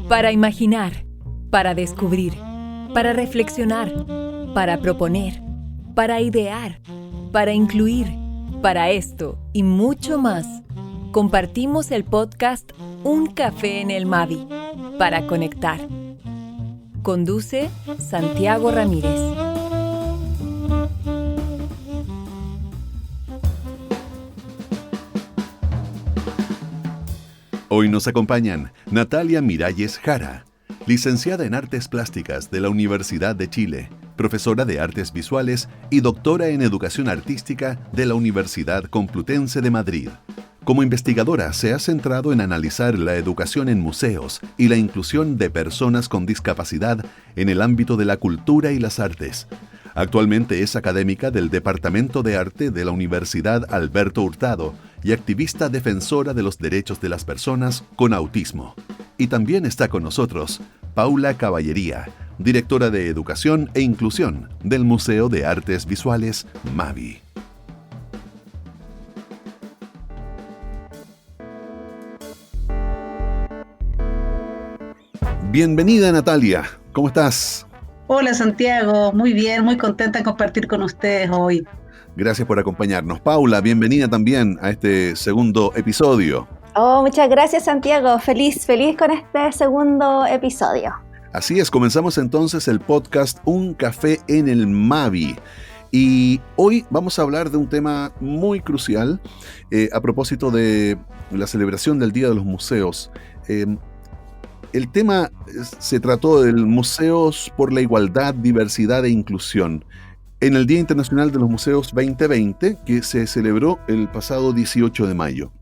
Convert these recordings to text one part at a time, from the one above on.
Para imaginar, para descubrir, para reflexionar, para proponer, para idear, para incluir, para esto y mucho más, compartimos el podcast Un Café en el Mavi, para conectar. Conduce Santiago Ramírez. Hoy nos acompañan Natalia Miralles Jara, licenciada en Artes Plásticas de la Universidad de Chile, profesora de Artes Visuales y doctora en Educación Artística de la Universidad Complutense de Madrid. Como investigadora se ha centrado en analizar la educación en museos y la inclusión de personas con discapacidad en el ámbito de la cultura y las artes. Actualmente es académica del Departamento de Arte de la Universidad Alberto Hurtado y activista defensora de los derechos de las personas con autismo. Y también está con nosotros Paula Caballería, directora de Educación e Inclusión del Museo de Artes Visuales Mavi. Bienvenida, Natalia. ¿Cómo estás? Hola Santiago, muy bien, muy contenta de compartir con ustedes hoy. Gracias por acompañarnos. Paula, bienvenida también a este segundo episodio. Muchas gracias Santiago, feliz con este segundo episodio. Así es, comenzamos entonces el podcast Un Café en el Mavi. Y hoy vamos a hablar de un tema muy crucial a propósito de la celebración del Día de los Museos. El tema se trató del Museos por la Igualdad, Diversidad e Inclusión en el Día Internacional de los Museos 2020, que se celebró el pasado 18 de mayo.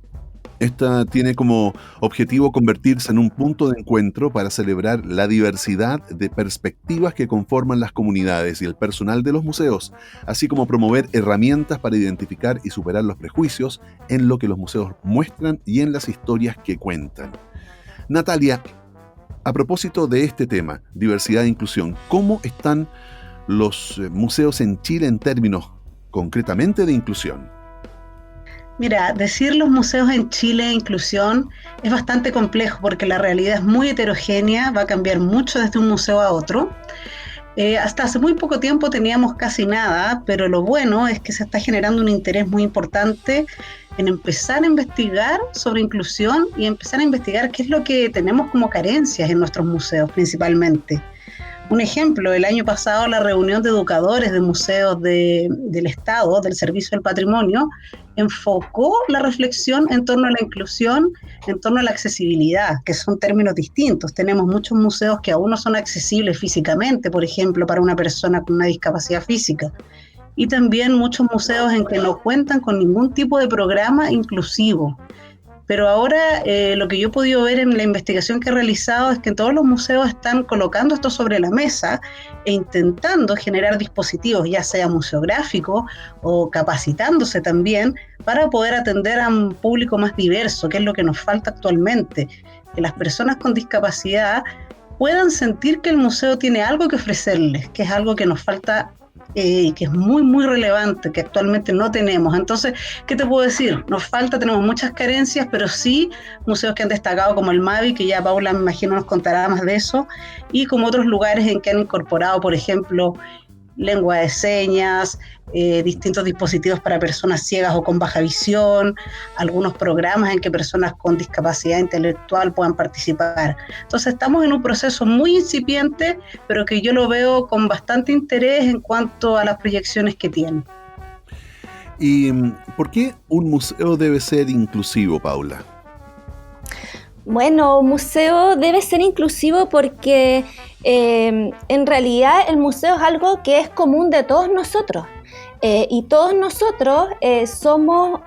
Esta tiene como objetivo convertirse en un punto de encuentro para celebrar la diversidad de perspectivas que conforman las comunidades y el personal de los museos, así como promover herramientas para identificar y superar los prejuicios en lo que los museos muestran y en las historias que cuentan. Natalia, a propósito de este tema, diversidad e inclusión, ¿cómo están los museos en Chile en términos concretamente de inclusión? Mira, decir los museos en Chile e inclusión es bastante complejo porque la realidad es muy heterogénea, va a cambiar mucho desde un museo a otro. Hasta hace muy poco tiempo teníamos casi nada, pero lo bueno es que se está generando un interés muy importante en empezar a investigar sobre inclusión y empezar a investigar qué es lo que tenemos como carencias en nuestros museos principalmente. Un ejemplo, el año pasado la reunión de educadores de museos del Estado, del Servicio del Patrimonio, enfocó la reflexión en torno a la inclusión, en torno a la accesibilidad, que son términos distintos. Tenemos muchos museos que aún no son accesibles físicamente, por ejemplo, para una persona con una discapacidad física. Y también muchos museos en que no cuentan con ningún tipo de programa inclusivo. Pero ahora lo que yo he podido ver en la investigación que he realizado es que todos los museos están colocando esto sobre la mesa e intentando generar dispositivos, ya sea museográficos o capacitándose también para poder atender a un público más diverso, que es lo que nos falta actualmente, que las personas con discapacidad puedan sentir que el museo tiene algo que ofrecerles, que es algo que nos falta que es muy, muy relevante, que actualmente no tenemos. Entonces, ¿qué te puedo decir? Nos falta, tenemos muchas carencias, pero sí museos que han destacado como el Mavi, que ya Paula me imagino nos contará más de eso, y como otros lugares en que han incorporado, por ejemplo, lengua de señas, distintos dispositivos para personas ciegas o con baja visión, algunos programas en que personas con discapacidad intelectual puedan participar. Entonces estamos en un proceso muy incipiente, pero que yo lo veo con bastante interés en cuanto a las proyecciones que tiene. ¿Y por qué un museo debe ser inclusivo, Paula? Bueno, un museo debe ser inclusivo porque en realidad el museo es algo que es común de todos nosotros y todos nosotros somos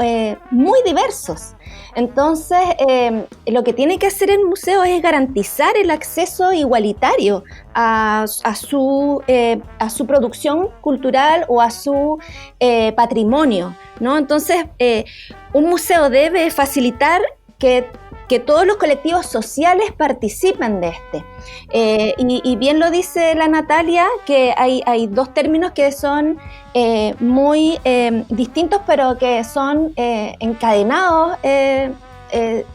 muy diversos. Entonces, lo que tiene que hacer el museo es garantizar el acceso igualitario a su producción cultural o a su patrimonio, ¿no? Entonces, un museo debe facilitar que todos los colectivos sociales participen de este. Y bien lo dice la Natalia, que hay dos términos que son muy distintos, pero que son encadenados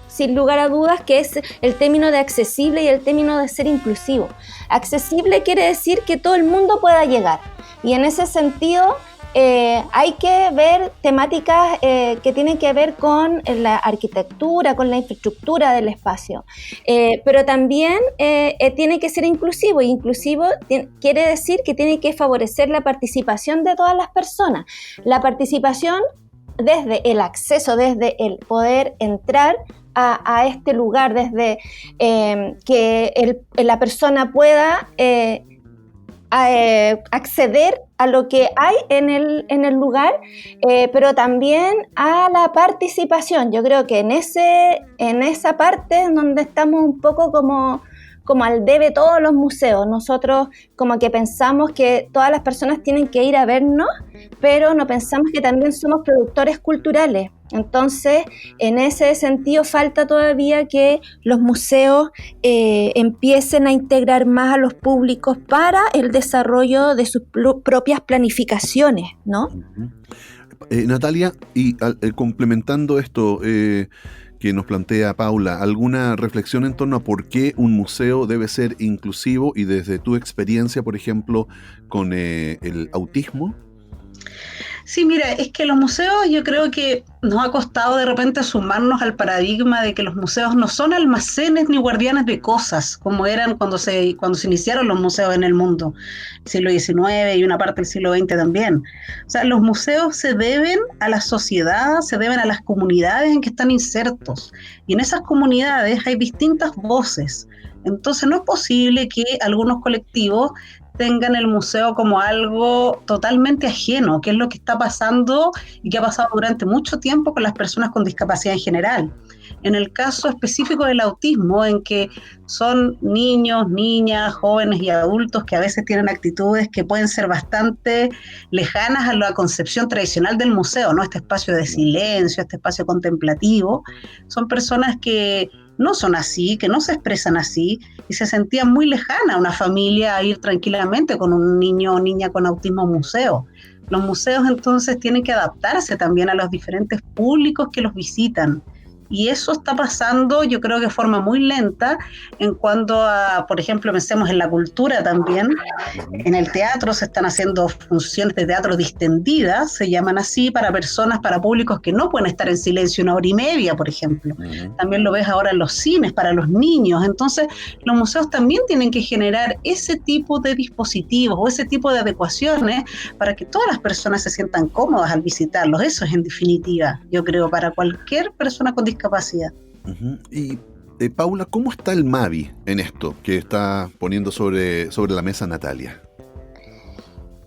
sin lugar a dudas, que es el término de accesible y el término de ser inclusivo. Accesible quiere decir que todo el mundo pueda llegar, y en ese sentido hay que ver temáticas que tienen que ver con la arquitectura, con la infraestructura del espacio, pero también tiene que ser inclusivo, y inclusivo quiere decir que tiene que favorecer la participación de todas las personas, la participación desde el acceso, desde el poder entrar a este lugar, desde que la persona pueda acceder a lo que hay en el lugar, pero también a la participación. Yo creo que en esa parte en donde estamos un poco como al debe todos los museos. Nosotros como que pensamos que todas las personas tienen que ir a vernos, pero no pensamos que también somos productores culturales. Entonces, en ese sentido, falta todavía que los museos empiecen a integrar más a los públicos para el desarrollo de sus propias planificaciones, ¿no? Natalia, y complementando esto que nos plantea Paula, ¿alguna reflexión en torno a por qué un museo debe ser inclusivo y desde tu experiencia, por ejemplo, con el autismo? Sí, mira, es que los museos, yo creo que nos ha costado de repente sumarnos al paradigma de que los museos no son almacenes ni guardianes de cosas, como eran cuando se iniciaron los museos en el mundo, siglo XIX y una parte del siglo XX también. O sea, los museos se deben a la sociedad, se deben a las comunidades en que están insertos, y en esas comunidades hay distintas voces. Entonces no es posible que algunos colectivos tengan el museo como algo totalmente ajeno, que es lo que está pasando y que ha pasado durante mucho tiempo con las personas con discapacidad en general. En el caso específico del autismo, en que son niños, niñas, jóvenes y adultos que a veces tienen actitudes que pueden ser bastante lejanas a la concepción tradicional del museo, ¿no? Este espacio de silencio, este espacio contemplativo, son personas que no son así, que no se expresan así, y se sentían muy lejana a una familia a ir tranquilamente con un niño o niña con autismo a un museo. Los museos entonces tienen que adaptarse también a los diferentes públicos que los visitan. Y eso está pasando, yo creo que de forma muy lenta, en cuanto a, por ejemplo, pensemos en la cultura también. En el teatro se están haciendo funciones de teatro distendidas, se llaman así, para personas, para públicos que no pueden estar en silencio 1 hora y media, por ejemplo. También lo ves ahora en los cines, para los niños. Entonces, los museos también tienen que generar ese tipo de dispositivos o ese tipo de adecuaciones para que todas las personas se sientan cómodas al visitarlos. Eso es, en definitiva, yo creo, para cualquier persona con discapacidad. Y Paula, ¿cómo está el MAVI en esto que está poniendo sobre la mesa Natalia?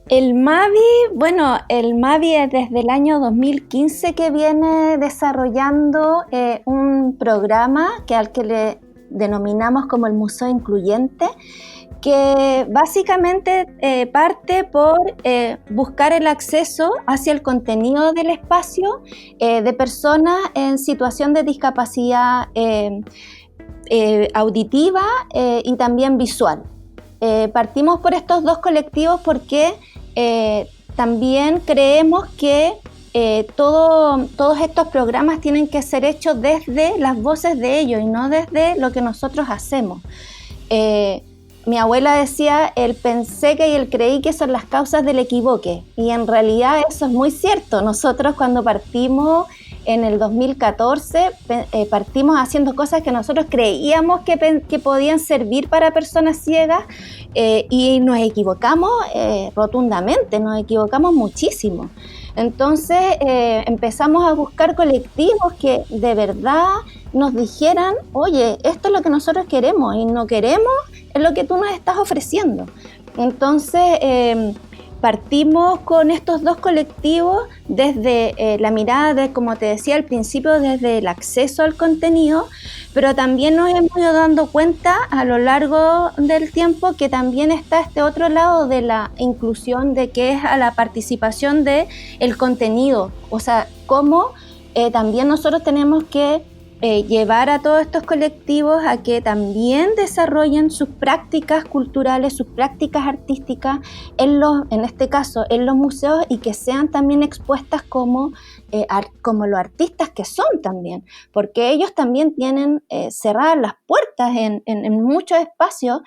El MAVI es desde el año 2015 que viene desarrollando un programa al que le denominamos como el Museo Incluyente, que básicamente parte por buscar el acceso hacia el contenido del espacio de personas en situación de discapacidad auditiva y también visual. Partimos por estos dos colectivos porque también creemos que todos estos programas tienen que ser hechos desde las voces de ellos y no desde lo que nosotros hacemos. Mi abuela decía, el pensé que y el creí que son las causas del equivoque, y en realidad eso es muy cierto. Nosotros cuando partimos en el 2014, partimos haciendo cosas que nosotros creíamos que podían servir para personas ciegas, y nos equivocamos rotundamente, nos equivocamos muchísimo. Entonces empezamos a buscar colectivos que de verdad nos dijeran, oye, esto es lo que nosotros queremos y no queremos es lo que tú nos estás ofreciendo. Entonces partimos con estos dos colectivos desde la mirada de, como te decía al principio, desde el acceso al contenido, pero también nos hemos ido dando cuenta a lo largo del tiempo que también está este otro lado de la inclusión, de que es a la participación del contenido, o sea, cómo también nosotros tenemos que llevar a todos estos colectivos a que también desarrollen sus prácticas culturales, sus prácticas artísticas en este caso en los museos, y que sean también expuestas como los artistas que son también, porque ellos también tienen cerradas las puertas en muchos espacios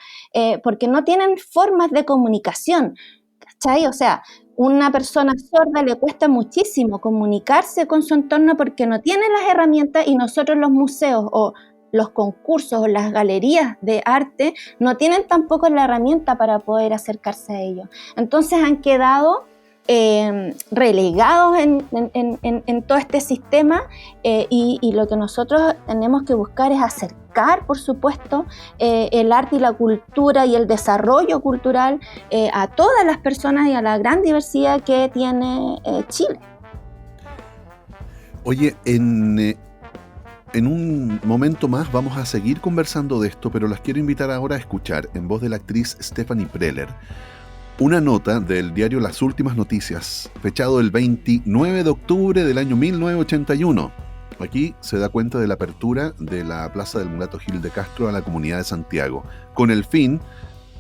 porque no tienen formas de comunicación, ¿cachai? O sea, una persona sorda le cuesta muchísimo comunicarse con su entorno porque no tiene las herramientas, y nosotros los museos o los concursos o las galerías de arte no tienen tampoco la herramienta para poder acercarse a ellos. Entonces han quedado relegados en todo este sistema, y lo que nosotros tenemos que buscar es acercar, por supuesto, el arte y la cultura y el desarrollo cultural a todas las personas y a la gran diversidad que tiene Chile. Oye, en un momento más vamos a seguir conversando de esto, pero las quiero invitar ahora a escuchar, en voz de la actriz Stephanie Preller, una nota del diario Las Últimas Noticias, fechado el 29 de octubre del año 1981. Aquí se da cuenta de la apertura de la Plaza del Mulato Gil de Castro a la comunidad de Santiago, con el fin,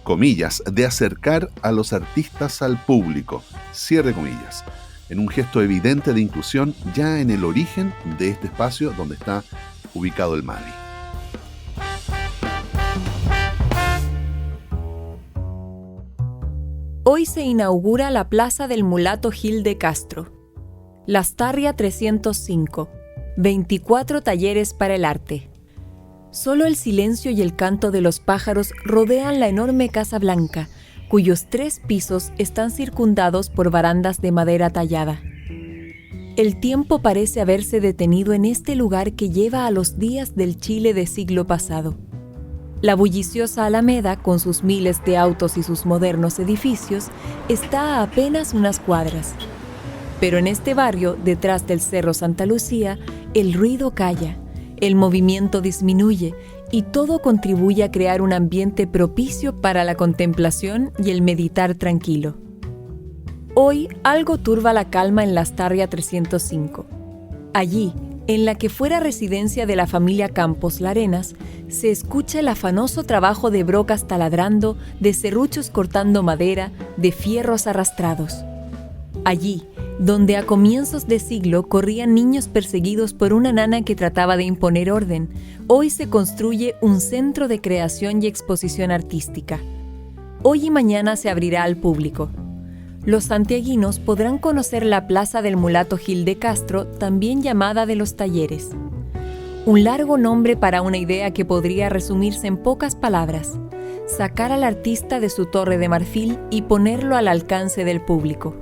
comillas, de acercar a los artistas al público, cierre comillas, en un gesto evidente de inclusión ya en el origen de este espacio donde está ubicado el MAVI. Hoy se inaugura la Plaza del Mulato Gil de Castro. Lastarria 305. 24 talleres para el arte. Solo el silencio y el canto de los pájaros rodean la enorme Casa Blanca, cuyos 3 pisos están circundados por barandas de madera tallada. El tiempo parece haberse detenido en este lugar que lleva a los días del Chile de siglo pasado. La bulliciosa Alameda, con sus miles de autos y sus modernos edificios, está a apenas unas cuadras. Pero en este barrio, detrás del Cerro Santa Lucía, el ruido calla, el movimiento disminuye y todo contribuye a crear un ambiente propicio para la contemplación y el meditar tranquilo. Hoy algo turba la calma en Lastarria 305. Allí, en la que fuera residencia de la familia Campos Larenas, se escucha el afanoso trabajo de brocas taladrando, de serruchos cortando madera, de fierros arrastrados. Allí, donde a comienzos de siglo corrían niños perseguidos por una nana que trataba de imponer orden, hoy se construye un centro de creación y exposición artística. Hoy y mañana se abrirá al público. Los santiaguinos podrán conocer la Plaza del Mulato Gil de Castro, también llamada de los Talleres. Un largo nombre para una idea que podría resumirse en pocas palabras: sacar al artista de su torre de marfil y ponerlo al alcance del público.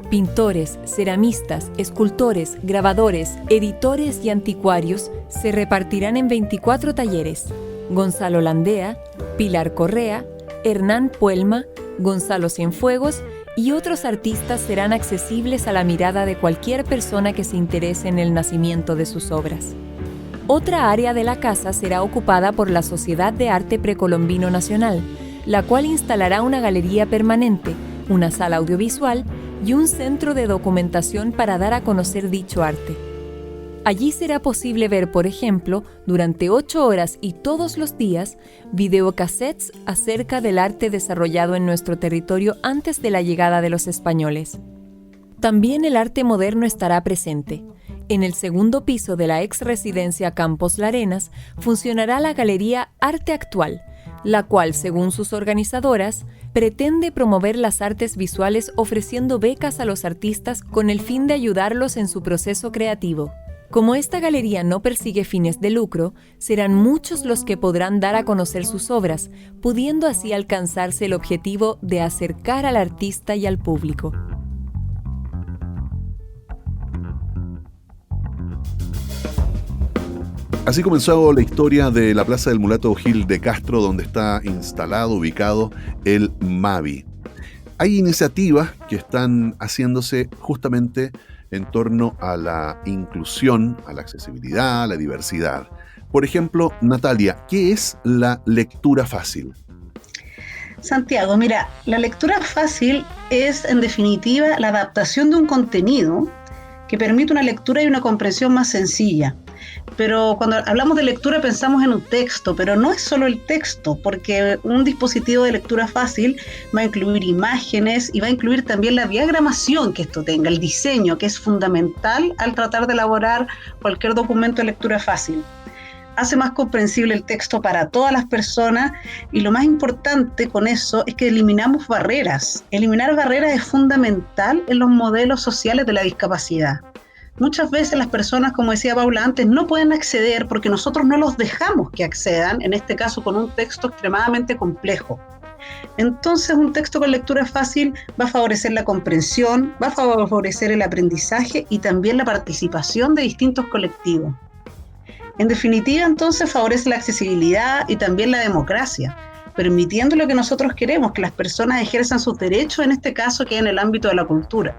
Pintores, ceramistas, escultores, grabadores, editores y anticuarios se repartirán en 24 talleres: Gonzalo Landea, Pilar Correa, Hernán Puelma, Gonzalo Cienfuegos y otros artistas serán accesibles a la mirada de cualquier persona que se interese en el nacimiento de sus obras. Otra área de la casa será ocupada por la Sociedad de Arte Precolombino Nacional, la cual instalará una galería permanente, una sala audiovisual y un centro de documentación para dar a conocer dicho arte. Allí será posible ver, por ejemplo, durante 8 horas y todos los días, videocassettes acerca del arte desarrollado en nuestro territorio antes de la llegada de los españoles. También el arte moderno estará presente. En el segundo piso de la ex residencia Campos Larenas funcionará la galería Arte Actual, la cual, según sus organizadoras, pretende promover las artes visuales ofreciendo becas a los artistas con el fin de ayudarlos en su proceso creativo. Como esta galería no persigue fines de lucro, serán muchos los que podrán dar a conocer sus obras, pudiendo así alcanzarse el objetivo de acercar al artista y al público. Así comenzó la historia de la Plaza del Mulato Gil de Castro, donde está instalado, ubicado el MAVI. Hay iniciativas que están haciéndose justamente en torno a la inclusión, a la accesibilidad, a la diversidad. Por ejemplo, Natalia, ¿qué es la lectura fácil? Santiago, mira, la lectura fácil es, en definitiva, la adaptación de un contenido que permite una lectura y una comprensión más sencilla. Pero cuando hablamos de lectura pensamos en un texto, pero no es solo el texto, porque un dispositivo de lectura fácil va a incluir imágenes y va a incluir también la diagramación que esto tenga, el diseño, que es fundamental al tratar de elaborar cualquier documento de lectura fácil. Hace más comprensible el texto para todas las personas y lo más importante con eso es que eliminamos barreras. Eliminar barreras es fundamental en los modelos sociales de la discapacidad. Muchas veces las personas, como decía Paula antes, no pueden acceder porque nosotros no los dejamos que accedan, en este caso con un texto extremadamente complejo. Entonces, un texto con lectura fácil va a favorecer la comprensión, va a favorecer el aprendizaje y también la participación de distintos colectivos. En definitiva, entonces, favorece la accesibilidad y también la democracia, permitiendo lo que nosotros queremos, que las personas ejerzan sus derechos, en este caso, que es en el ámbito de la cultura.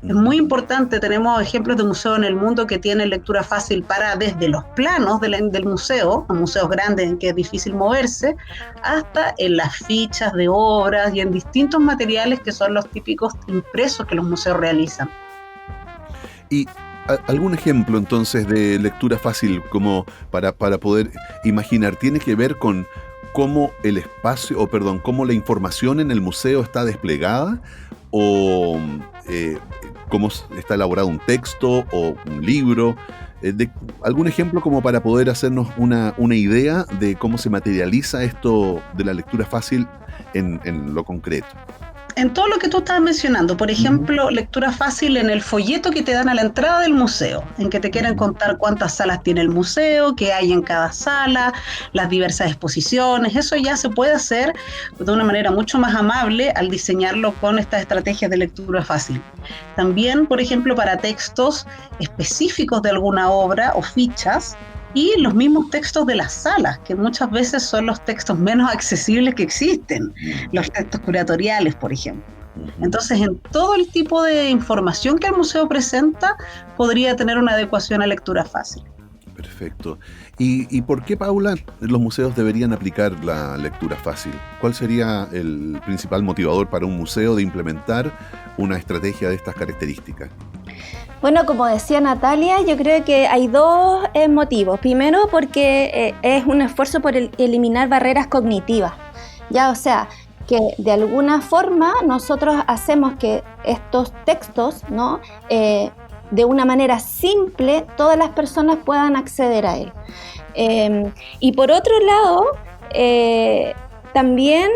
Es muy importante, tenemos ejemplos de museos en el mundo que tienen lectura fácil para desde los planos del museo, museos grandes en que es difícil moverse, hasta en las fichas de obras y en distintos materiales que son los típicos impresos que los museos realizan. Y algún ejemplo entonces de lectura fácil como para poder imaginar, ¿tiene que ver con cómo el espacio, cómo la información en el museo está desplegada o cómo está elaborado un texto o un libro? ¿Algún ejemplo como para poder hacernos una idea de cómo se materializa esto de la lectura fácil en lo concreto? En todo lo que tú estabas mencionando, por ejemplo, lectura fácil en el folleto que te dan a la entrada del museo, en que te quieren contar cuántas salas tiene el museo, qué hay en cada sala, las diversas exposiciones. Eso ya se puede hacer de una manera mucho más amable al diseñarlo con estas estrategias de lectura fácil. También, por ejemplo, para textos específicos de alguna obra o fichas, y los mismos textos de las salas, que muchas veces son los textos menos accesibles que existen, los textos curatoriales, por ejemplo. Entonces, en todo el tipo de información que el museo presenta, podría tener una adecuación a lectura fácil. Perfecto. ¿Y por qué, Paula, los museos deberían aplicar la lectura fácil? ¿Cuál sería el principal motivador para un museo de implementar una estrategia de estas características? Bueno, como decía Natalia, yo creo que hay dos motivos. Primero, porque es un esfuerzo por eliminar barreras cognitivas. Ya, o sea, que de alguna forma nosotros hacemos que estos textos, ¿no? De una manera simple, todas las personas puedan acceder a él. Y por otro lado, también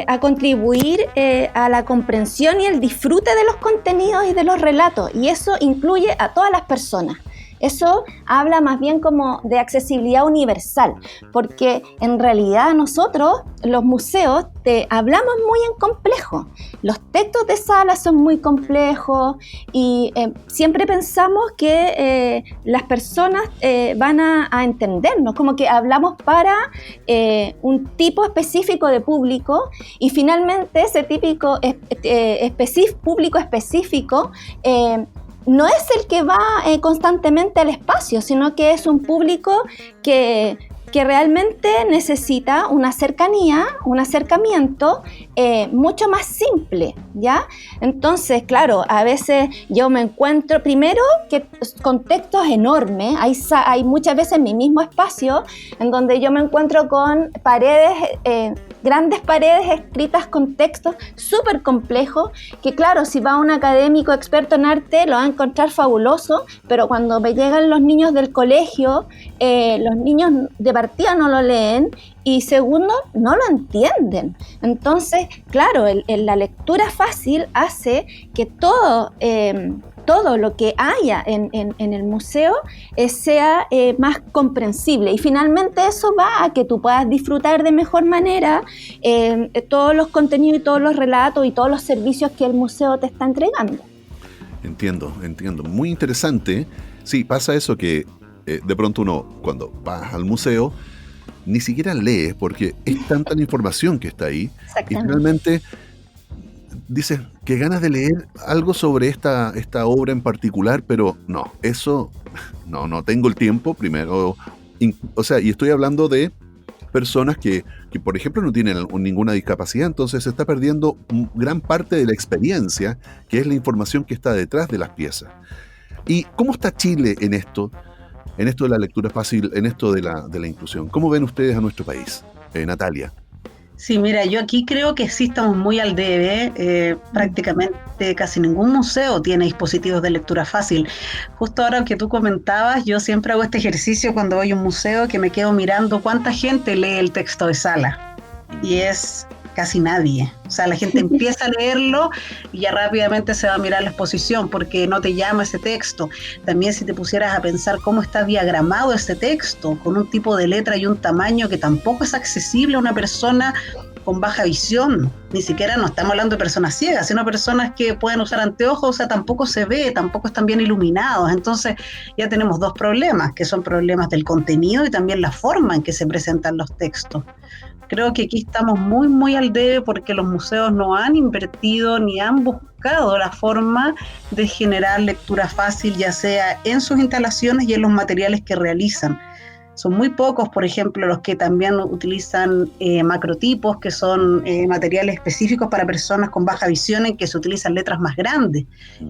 a contribuir a la comprensión y el disfrute de los contenidos y de los relatos, y eso incluye a todas las personas. Eso habla más bien como de accesibilidad universal, porque en realidad nosotros, los museos, hablamos muy en complejo. Los textos de sala son muy complejos y siempre pensamos que las personas van a entendernos, como que hablamos para un tipo específico de público y finalmente ese típico público específico no es el que va constantemente al espacio, sino que es un público que realmente necesita una cercanía, un acercamiento mucho más simple, ¿ya? Entonces, claro, a veces yo me encuentro, primero, que con textos enormes, hay muchas veces en mi mismo espacio, en donde yo me encuentro con paredes, grandes paredes escritas con textos súper complejos, que claro, si va un académico experto en arte, lo va a encontrar fabuloso, pero cuando me llegan los niños del colegio, los niños de partida no lo leen y segundo, no lo entienden. Entonces, claro, la lectura fácil hace que todo lo que haya en el museo sea más comprensible y finalmente eso va a que tú puedas disfrutar de mejor manera todos los contenidos y todos los relatos y todos los servicios que el museo te está entregando. Entiendo. Muy interesante. Sí, pasa eso que de pronto uno, cuando vas al museo, ni siquiera lees porque es tanta la información que está ahí y finalmente dices que ganas de leer algo sobre esta obra en particular, pero no, eso no tengo el tiempo primero, o sea, y estoy hablando de personas que por ejemplo no tienen ninguna discapacidad, entonces se está perdiendo gran parte de la experiencia, que es la información que está detrás de las piezas. ¿Y cómo está Chile en esto? en esto de la lectura fácil, en esto de la inclusión. ¿Cómo ven ustedes a nuestro país? Natalia. Sí, mira, yo aquí creo que sí estamos muy al debe. Prácticamente casi ningún museo tiene dispositivos de lectura fácil. Justo ahora que tú comentabas, yo siempre hago este ejercicio cuando voy a un museo, que me quedo mirando cuánta gente lee el texto de sala. Y es casi nadie. O sea, la gente empieza a leerlo y ya rápidamente se va a mirar la exposición porque no te llama ese texto. También si te pusieras a pensar cómo está diagramado ese texto, con un tipo de letra y un tamaño que tampoco es accesible a una persona con baja visión. Ni siquiera no estamos hablando de personas ciegas, sino personas que pueden usar anteojos, o sea, tampoco se ve, tampoco están bien iluminados. Entonces ya tenemos dos problemas, que son problemas del contenido y también la forma en que se presentan los textos. Creo que aquí estamos muy, muy al debe porque los museos no han invertido ni han buscado la forma de generar lectura fácil, ya sea en sus instalaciones y en los materiales que realizan. Son muy pocos, por ejemplo, los que también utilizan macrotipos, que son materiales específicos para personas con baja visión en que se utilizan letras más grandes.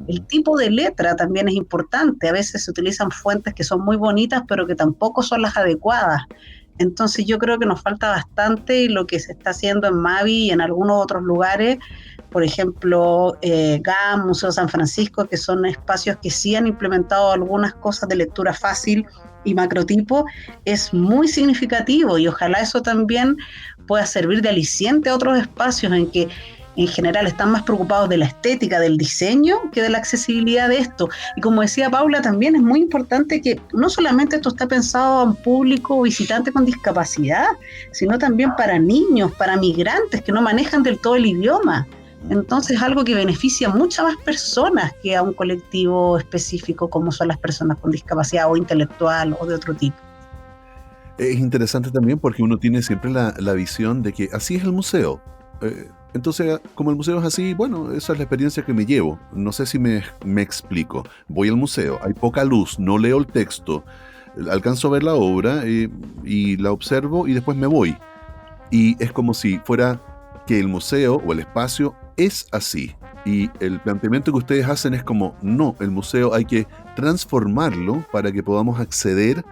El tipo de letra también es importante. A veces se utilizan fuentes que son muy bonitas, pero que tampoco son las adecuadas. Entonces yo creo que nos falta bastante y lo que se está haciendo en Mavi y en algunos otros lugares, por ejemplo, GAM, Museo San Francisco, que son espacios que sí han implementado algunas cosas de lectura fácil y macrotipo, es muy significativo y ojalá eso también pueda servir de aliciente a otros espacios en que en general están más preocupados de la estética, del diseño, que de la accesibilidad de esto. Y como decía Paula, también es muy importante que no solamente esto está pensado a un público visitante con discapacidad, sino también para niños, para migrantes que no manejan del todo el idioma. Entonces es algo que beneficia a muchas más personas que a un colectivo específico como son las personas con discapacidad o intelectual o de otro tipo. Es interesante también porque uno tiene siempre la visión de que así es el museo. Entonces, como el museo es así, bueno, esa es la experiencia que me llevo. No sé si me explico. Voy al museo, hay poca luz, no leo el texto, alcanzo a ver la obra y la observo y después me voy. Y es como si fuera que el museo o el espacio es así. Y el planteamiento que ustedes hacen es como, no, el museo hay que transformarlo para que podamos acceder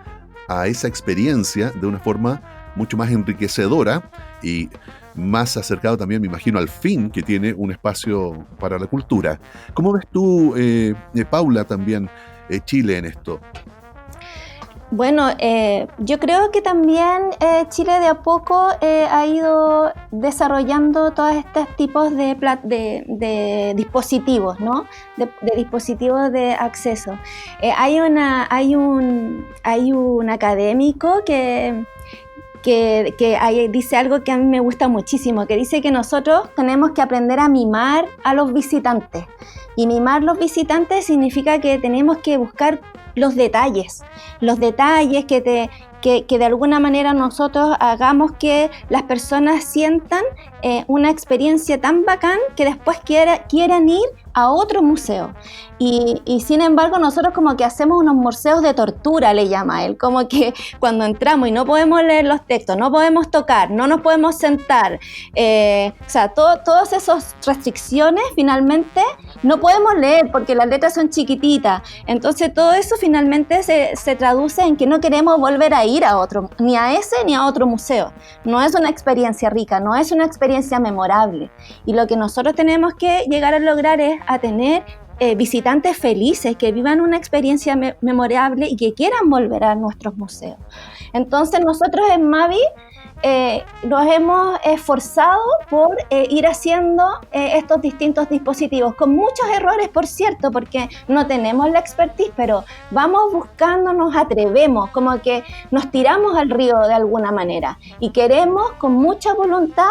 a esa experiencia de una forma mucho más enriquecedora y más acercado también, me imagino, al fin que tiene un espacio para la cultura. ¿Cómo ves tú, Paula, también Chile en esto? Bueno, yo creo que también Chile de a poco ha ido desarrollando todos estos tipos de dispositivos, ¿no? De dispositivos de acceso. Hay un académico que dice algo que a mí me gusta muchísimo, que dice que nosotros tenemos que aprender a mimar a los visitantes. Y mimar los visitantes significa que tenemos que buscar los detalles que de alguna manera nosotros hagamos que las personas sientan una experiencia tan bacán que después quieran ir a otro museo. Y sin embargo nosotros como que hacemos unos museos de tortura, le llama él, como que cuando entramos y no podemos leer los textos, no podemos tocar, no nos podemos sentar, o sea, todas esas restricciones finalmente no podemos leer porque las letras son chiquititas. Entonces todo eso finalmente se traduce en que no queremos volver a ir a otro, ni a ese ni a otro museo. No es una experiencia rica, no es una experiencia memorable. Y lo que nosotros tenemos que llegar a lograr es a tener visitantes felices, que vivan una experiencia memorable y que quieran volver a nuestros museos. Entonces nosotros en Mavi nos hemos esforzado por ir haciendo estos distintos dispositivos, con muchos errores, por cierto, porque no tenemos la expertise, pero vamos buscando, nos atrevemos, como que nos tiramos al río de alguna manera y queremos con mucha voluntad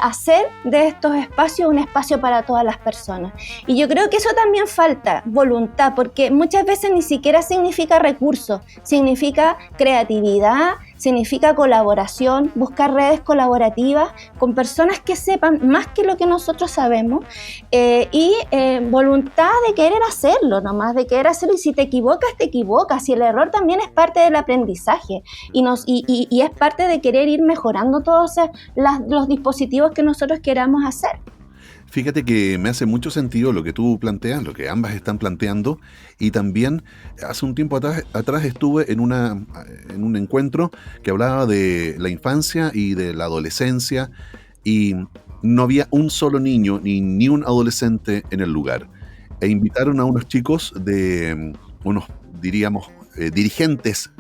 hacer de estos espacios un espacio para todas las personas. Y yo creo que eso también falta, voluntad, porque muchas veces ni siquiera significa recursos, significa creatividad, significa colaboración, buscar redes colaborativas con personas que sepan más que lo que nosotros sabemos y voluntad de querer hacerlo, nomás de querer hacerlo, y si te equivocas, y el error también es parte del aprendizaje y es parte de querer ir mejorando todos los dispositivos que nosotros queramos hacer. Fíjate que me hace mucho sentido lo que tú planteas, lo que ambas están planteando, y también hace un tiempo atrás estuve en un encuentro que hablaba de la infancia y de la adolescencia, y no había un solo niño ni un adolescente en el lugar. E invitaron a unos chicos unos, diríamos, dirigentes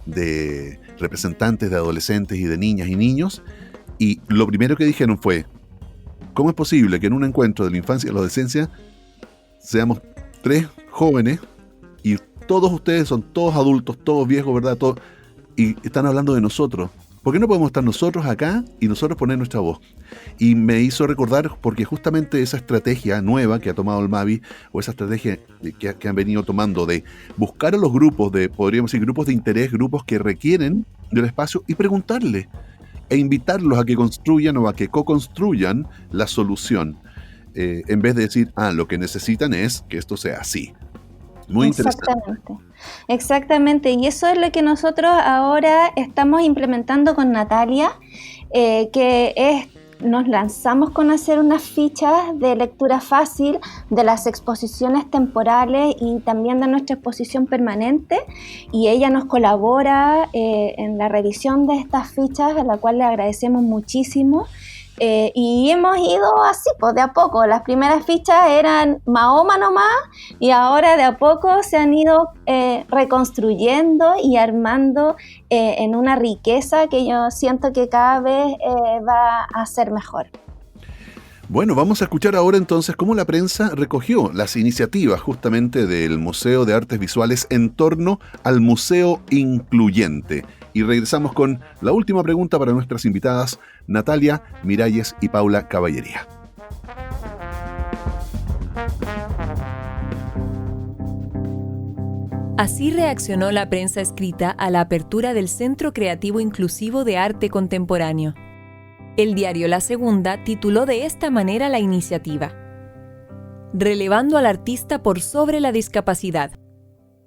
de representantes de adolescentes y de niñas y niños, y lo primero que dijeron fue: ¿cómo es posible que en un encuentro de la infancia y la adolescencia seamos 3 jóvenes y todos ustedes son todos adultos, todos viejos, ¿verdad? Y están hablando de nosotros. ¿Por qué no podemos estar nosotros acá y nosotros poner nuestra voz? Y me hizo recordar, porque justamente esa estrategia nueva que ha tomado el MAVI, o esa estrategia que han venido tomando de buscar a los grupos, podríamos decir, grupos de interés, grupos que requieren del espacio, y preguntarle e invitarlos a que construyan o a que co-construyan la solución, en vez de decir, lo que necesitan es que esto sea así. Muy interesante. Exactamente, y eso es lo que nosotros ahora estamos implementando con Natalia, nos lanzamos con hacer unas fichas de lectura fácil de las exposiciones temporales y también de nuestra exposición permanente, y ella nos colabora en la revisión de estas fichas, a la cual le agradecemos muchísimo. Y hemos ido así, pues de a poco. Las primeras fichas eran Mahoma nomás, y ahora de a poco se han ido reconstruyendo y armando en una riqueza que yo siento que cada vez va a ser mejor. Bueno, vamos a escuchar ahora entonces cómo la prensa recogió las iniciativas justamente del Museo de Artes Visuales en torno al Museo Incluyente. Y regresamos con la última pregunta para nuestras invitadas, Natalia Miralles y Paula Caballería. Así reaccionó la prensa escrita a la apertura del Centro Creativo Inclusivo de Arte Contemporáneo. El diario La Segunda tituló de esta manera la iniciativa: relevando al artista por sobre la discapacidad.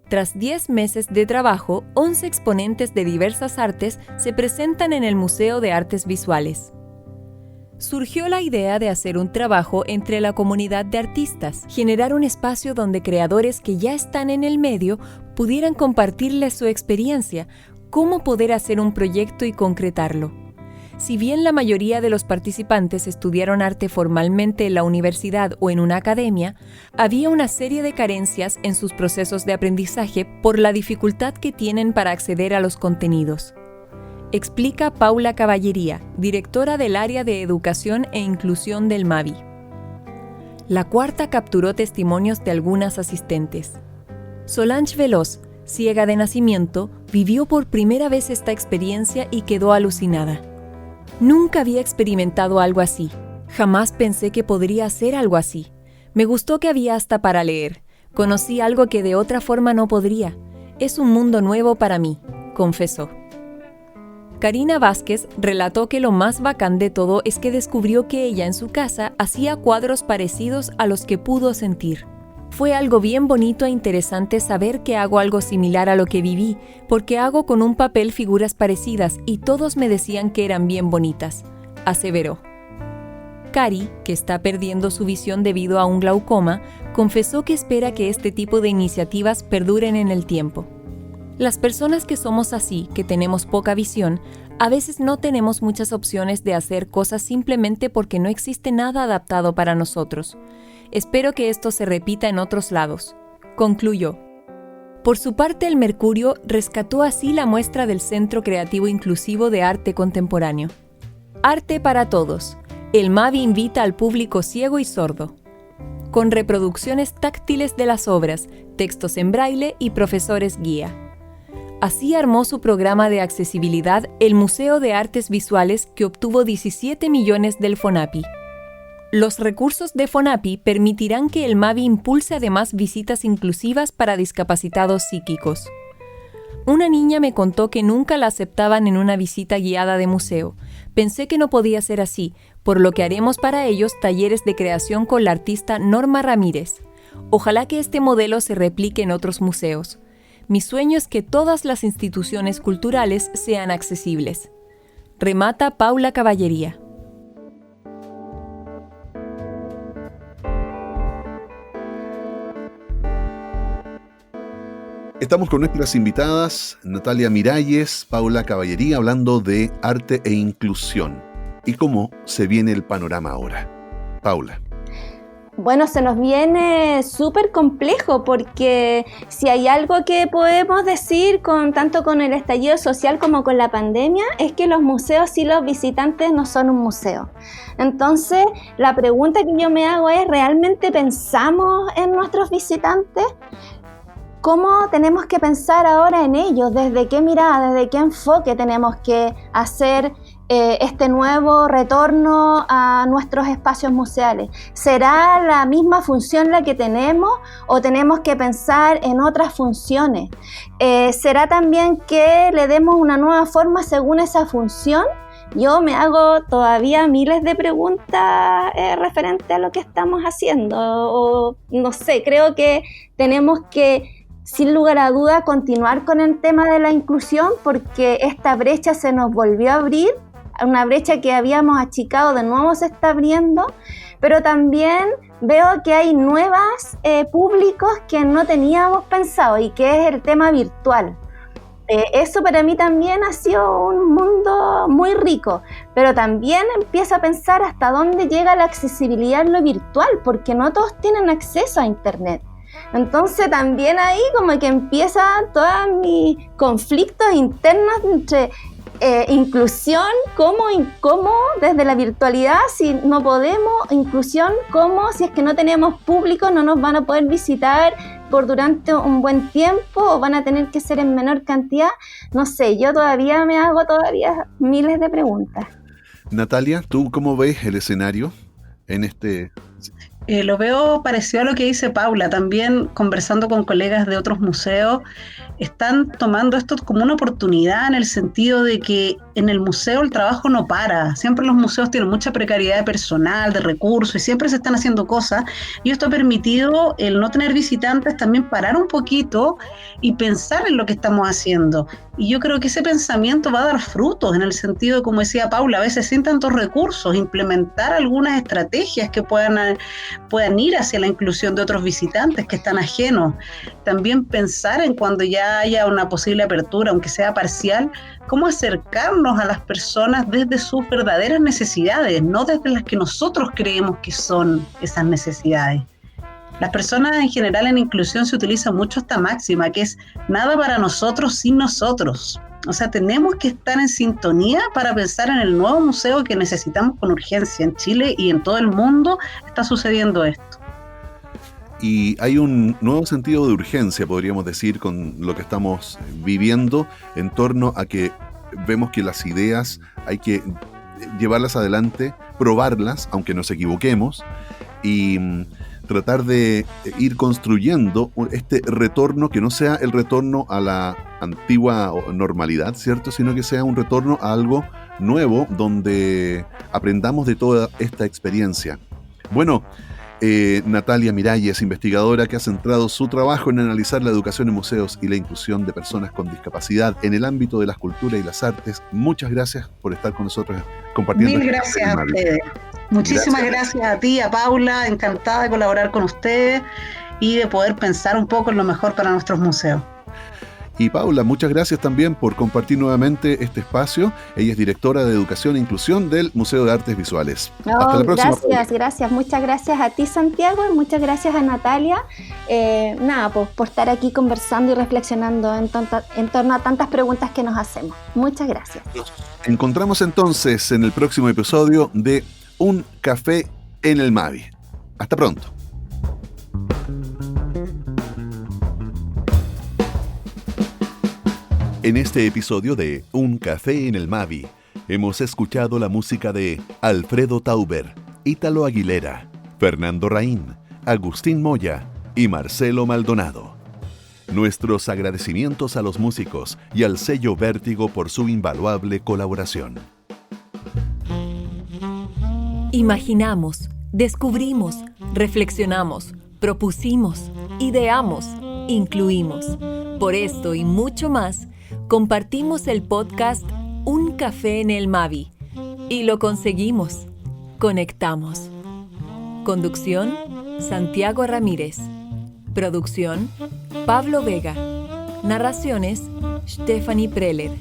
Tras 10 meses de trabajo, 11 exponentes de diversas artes se presentan en el Museo de Artes Visuales. Surgió la idea de hacer un trabajo entre la comunidad de artistas, generar un espacio donde creadores que ya están en el medio pudieran compartirles su experiencia, cómo poder hacer un proyecto y concretarlo. Si bien la mayoría de los participantes estudiaron arte formalmente en la universidad o en una academia, había una serie de carencias en sus procesos de aprendizaje por la dificultad que tienen para acceder a los contenidos. Explica Paula Caballería, directora del área de Educación e Inclusión del MAVI. La Cuarta capturó testimonios de algunas asistentes. Solange Veloz, ciega de nacimiento, vivió por primera vez esta experiencia y quedó alucinada. Nunca había experimentado algo así. Jamás pensé que podría hacer algo así. Me gustó que había hasta para leer. Conocí algo que de otra forma no podría. Es un mundo nuevo para mí, confesó. Karina Vázquez relató que lo más bacán de todo es que descubrió que ella en su casa hacía cuadros parecidos a los que pudo sentir. Fue algo bien bonito e interesante saber que hago algo similar a lo que viví, porque hago con un papel figuras parecidas y todos me decían que eran bien bonitas, aseveró. Cari, que está perdiendo su visión debido a un glaucoma, confesó que espera que este tipo de iniciativas perduren en el tiempo. Las personas que somos así, que tenemos poca visión, a veces no tenemos muchas opciones de hacer cosas simplemente porque no existe nada adaptado para nosotros. Espero que esto se repita en otros lados, concluyó. Por su parte, el Mercurio rescató así la muestra del Centro Creativo Inclusivo de Arte Contemporáneo. Arte para todos. El MAVI invita al público ciego y sordo. Con reproducciones táctiles de las obras, textos en braille y profesores guía. Así armó su programa de accesibilidad el Museo de Artes Visuales, que obtuvo 17 millones del FONAPI. Los recursos de FONAPI permitirán que el MAVI impulse además visitas inclusivas para discapacitados psíquicos. Una niña me contó que nunca la aceptaban en una visita guiada de museo. Pensé que no podía ser así, por lo que haremos para ellos talleres de creación con la artista Norma Ramírez. Ojalá que este modelo se replique en otros museos. Mi sueño es que todas las instituciones culturales sean accesibles. Remata Paula Caballería. Estamos con nuestras invitadas, Natalia Miralles, Paula Caballería, hablando de arte e inclusión y cómo se viene el panorama ahora. Paula. Bueno, se nos viene súper complejo porque si hay algo que podemos decir tanto con el estallido social como con la pandemia es que los museos y los visitantes no son un museo. Entonces, la pregunta que yo me hago es, ¿realmente pensamos en nuestros visitantes? ¿Cómo tenemos que pensar ahora en ellos? ¿Desde qué mirada, desde qué enfoque tenemos que hacer este nuevo retorno a nuestros espacios museales? ¿Será la misma función la que tenemos o tenemos que pensar en otras funciones? ¿Será también que le demos una nueva forma según esa función? Yo me hago todavía miles de preguntas referente a lo que estamos haciendo. O, no sé, creo que tenemos que, sin lugar a duda, continuar con el tema de la inclusión porque esta brecha se nos volvió a abrir, una brecha que habíamos achicado de nuevo se está abriendo, pero también veo que hay nuevos públicos que no teníamos pensado y que es el tema virtual. Eso para mí también ha sido un mundo muy rico, pero también empiezo a pensar hasta dónde llega la accesibilidad en lo virtual, porque no todos tienen acceso a Internet. Entonces también ahí como que empiezan todos mis conflictos internos entre inclusión, cómo desde la virtualidad, si no podemos, inclusión, cómo si es que no tenemos público, no nos van a poder visitar durante un buen tiempo o van a tener que ser en menor cantidad. No sé, yo todavía me hago miles de preguntas. Natalia, ¿tú cómo ves el escenario en este...? Lo veo parecido a lo que dice Paula, también conversando con colegas de otros museos, están tomando esto como una oportunidad en el sentido de que en el museo el trabajo no para, siempre los museos tienen mucha precariedad de personal, de recursos y siempre se están haciendo cosas y esto ha permitido el no tener visitantes también parar un poquito y pensar en lo que estamos haciendo. Y yo creo que ese pensamiento va a dar frutos en el sentido de, como decía Paula, a veces sin tantos recursos, implementar algunas estrategias que puedan ir hacia la inclusión de otros visitantes que están ajenos. También pensar en cuando ya haya una posible apertura, aunque sea parcial, cómo acercarnos a las personas desde sus verdaderas necesidades, no desde las que nosotros creemos que son esas necesidades. Las personas en general en inclusión se utiliza mucho esta máxima, que es nada para nosotros sin nosotros. O sea, tenemos que estar en sintonía para pensar en el nuevo museo que necesitamos con urgencia. En Chile y en todo el mundo está sucediendo esto. Y hay un nuevo sentido de urgencia, podríamos decir, con lo que estamos viviendo en torno a que vemos que las ideas hay que llevarlas adelante, probarlas, aunque nos equivoquemos, y tratar de ir construyendo este retorno que no sea el retorno a la antigua normalidad, ¿cierto? Sino que sea un retorno a algo nuevo donde aprendamos de toda esta experiencia. Bueno, Natalia Miralles, investigadora que ha centrado su trabajo en analizar la educación en museos y la inclusión de personas con discapacidad en el ámbito de las culturas y las artes. Muchas gracias por estar con nosotros compartiendo. Mil gracias a ustedes. Muchísimas gracias a ti, a Paula, encantada de colaborar con ustedes y de poder pensar un poco en lo mejor para nuestros museos. Y Paula, muchas gracias también por compartir nuevamente este espacio. Ella es directora de Educación e Inclusión del Museo de Artes Visuales. Hasta la próxima. Gracias. Muchas gracias a ti, Santiago, y muchas gracias a Natalia. Por estar aquí conversando y reflexionando en torno a tantas preguntas que nos hacemos. Muchas gracias. Nos encontramos entonces en el próximo episodio de Un Café en el Mavi. Hasta pronto. En este episodio de Un Café en el Mavi, hemos escuchado la música de Alfredo Tauber, Ítalo Aguilera, Fernando Raín, Agustín Moya y Marcelo Maldonado. Nuestros agradecimientos a los músicos y al sello Vértigo por su invaluable colaboración. Imaginamos, descubrimos, reflexionamos, propusimos, ideamos, incluimos. Por esto y mucho más, compartimos el podcast Un Café en el Mavi y lo conseguimos. Conectamos. Conducción, Santiago Ramírez. Producción, Pablo Vega. Narraciones, Stephanie Preller.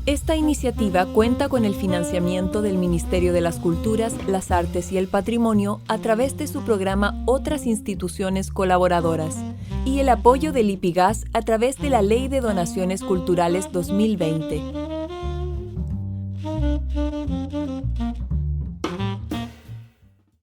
Esta iniciativa cuenta con el financiamiento del Ministerio de las Culturas, las Artes y el Patrimonio a través de su programa Otras Instituciones Colaboradoras y el apoyo del IPIGAS a través de la Ley de Donaciones Culturales 2020.